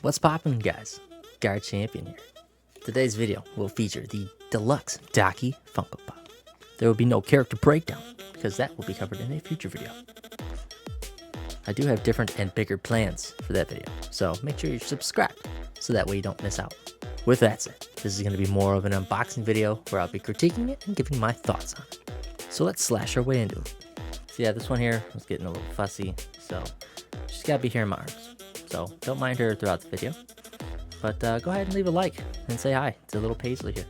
What's poppin', guys? Guard Champion here. Today's video will feature the Deluxe Daki Funko Pop. There will be no character breakdown because that will be covered in a future video. I do have different and bigger plans for that video, so make sure you're subscribed so that way you don't miss out. With that said, this is going to be more of an unboxing video where I'll be critiquing it and giving my thoughts on it. So let's slash our way into it. So yeah, this one here was getting a little fussy, so she's got to be here in my arms. So don't mind her throughout the video, but go ahead and leave a like and say hi to little Paisley here.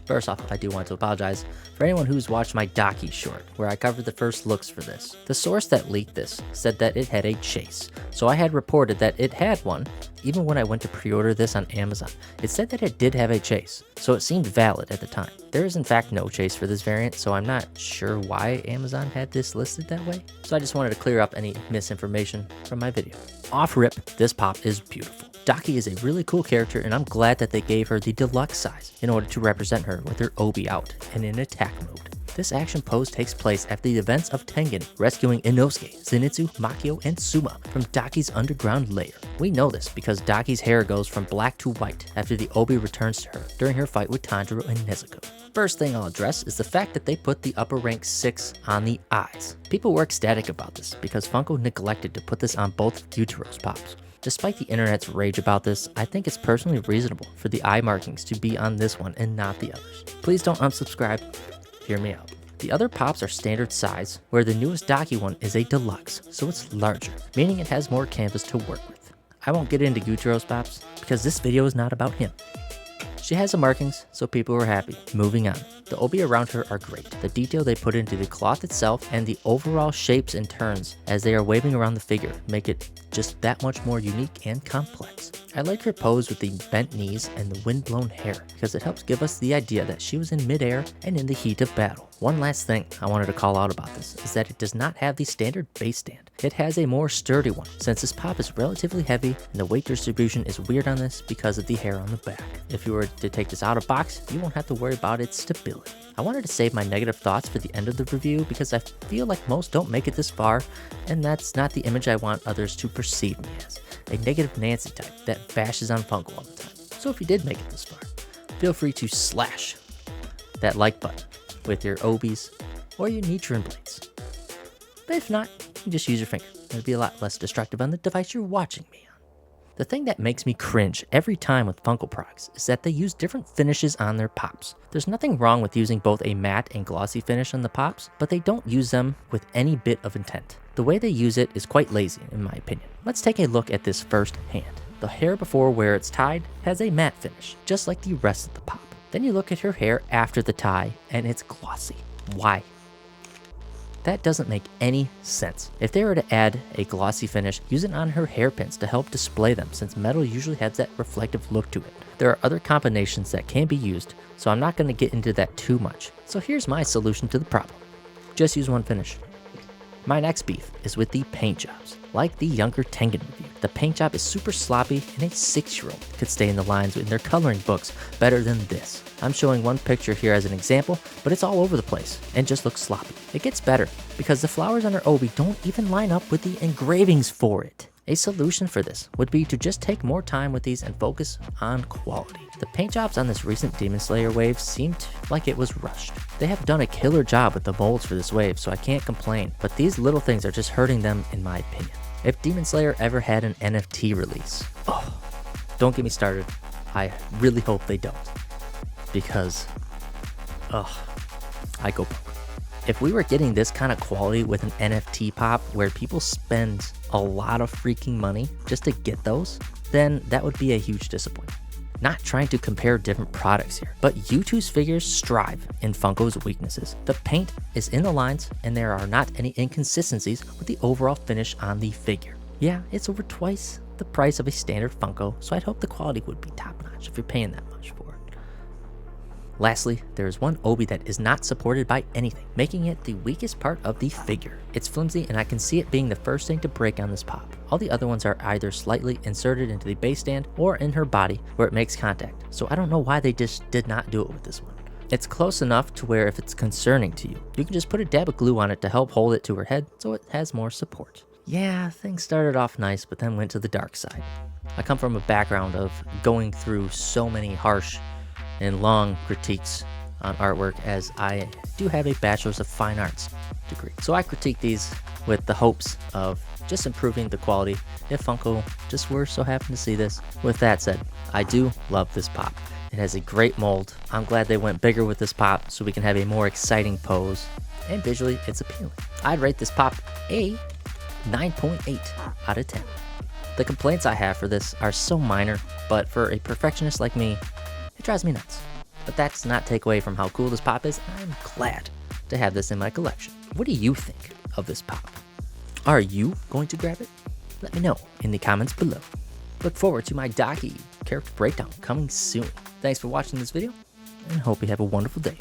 First off, I do want to apologize for anyone who's watched my Daki short, where I covered the first looks for this. The source that leaked this said that it had a chase, so I had reported that it had one. Even when I went to pre-order this on Amazon, it said that it did have a chase, so it seemed valid at the time. There is in fact no chase for this variant, so I'm not sure why Amazon had this listed that way. So I just wanted to clear up any misinformation from my video. Off rip, this pop is beautiful. Daki is a really cool character, and I'm glad that they gave her the deluxe size in order to represent her with her obi out and in attack mode. This action pose takes place after the events of Tengen rescuing Inosuke, Zenitsu, Makio, and Suma from Daki's underground lair. We know this because Daki's hair goes from black to white after the obi returns to her during her fight with Tanjiro and Nezuko. First thing I'll address is the fact that they put the upper rank 6 on the eyes. People were ecstatic about this because Funko neglected to put this on both Gyutaro's pops. Despite the internet's rage about this, I think it's personally reasonable for the eye markings to be on this one and not the others. Please don't unsubscribe. Hear me out. The other pops are standard size, where the newest Daki one is a deluxe, so it's larger, meaning it has more canvas to work with. I won't get into Gyutaro's pops because this video is not about him. She has the markings, so people were happy. Moving on. The obi around her are great. The detail they put into the cloth itself and the overall shapes and turns as they are waving around the figure make it just that much more unique and complex. I like her pose with the bent knees and the windblown hair because it helps give us the idea that she was in midair and in the heat of battle. One last thing I wanted to call out about this is that it does not have the standard base stand. It has a more sturdy one since this pop is relatively heavy and the weight distribution is weird on this because of the hair on the back. If you were to take this out of box, you won't have to worry about its stability. I wanted to save my negative thoughts for the end of the review because I feel like most don't make it this far, and that's not the image I want others to perceive me as. A negative Nancy type that bashes on Funko all the time. So if you did make it this far, feel free to slash that like button with your obis or your Nichiren blades. But if not, you can just use your finger. It'll be a lot less destructive on the device you're watching me on. The thing that makes me cringe every time with Funko products is that they use different finishes on their pops. There's nothing wrong with using both a matte and glossy finish on the pops, but they don't use them with any bit of intent. The way they use it is quite lazy in my opinion. Let's take a look at this first hand. The hair before where it's tied has a matte finish, just like the rest of the pop. Then you look at her hair after the tie and it's glossy. Why? That doesn't make any sense. If they were to add a glossy finish, use it on her hairpins to help display them since metal usually has that reflective look to it. There are other combinations that can be used, so I'm not going to get into that too much. So here's my solution to the problem. Just use one finish. My next beef is with the paint jobs. Like the younger Tengen review, the paint job is super sloppy and a 6-year-old could stay in the lines in their coloring books better than this. I'm showing one picture here as an example, but it's all over the place and just looks sloppy. It gets better because the flowers on her obi don't even line up with the engravings for it. A solution for this would be to just take more time with these and focus on quality. The paint jobs on this recent Demon Slayer wave seemed like it was rushed. They have done a killer job with the molds for this wave, so I can't complain, but these little things are just hurting them in my opinion. If Demon Slayer ever had an NFT release, don't get me started. I really hope they don't. Because, I go broke. If we were getting this kind of quality with an NFT pop where people spend a lot of freaking money just to get those, then that would be a huge disappointment. Not trying to compare different products here, but U2's figures strive in Funko's weaknesses. The paint is in the lines and there are not any inconsistencies with the overall finish on the figure. Yeah, it's over twice the price of a standard Funko, so I'd hope the quality would be top notch if you're paying that much for it. Lastly, there is one obi that is not supported by anything, making it the weakest part of the figure. It's flimsy and I can see it being the first thing to break on this pop. All the other ones are either slightly inserted into the base stand or in her body where it makes contact, so I don't know why they just did not do it with this one. It's close enough to where if it's concerning to you, you can just put a dab of glue on it to help hold it to her head so it has more support. Yeah, things started off nice but then went to the dark side. I come from a background of going through so many harsh and long critiques on artwork, as I do have a Bachelor's of Fine Arts degree. So I critique these with the hopes of just improving the quality if Funko just were so happen to see this. With that said, I do love this pop. It has a great mold. I'm glad they went bigger with this pop so we can have a more exciting pose, and visually it's appealing. I'd rate this pop a 9.8 out of 10. The complaints I have for this are so minor, but for a perfectionist like me, it drives me nuts. But that's not take away from how cool this pop is. I'm glad to have this in my collection. What do you think of this pop? Are you going to grab it? Let me know in the comments below. Look forward to my Daki character breakdown coming soon. Thanks for watching this video, and hope you have a wonderful day.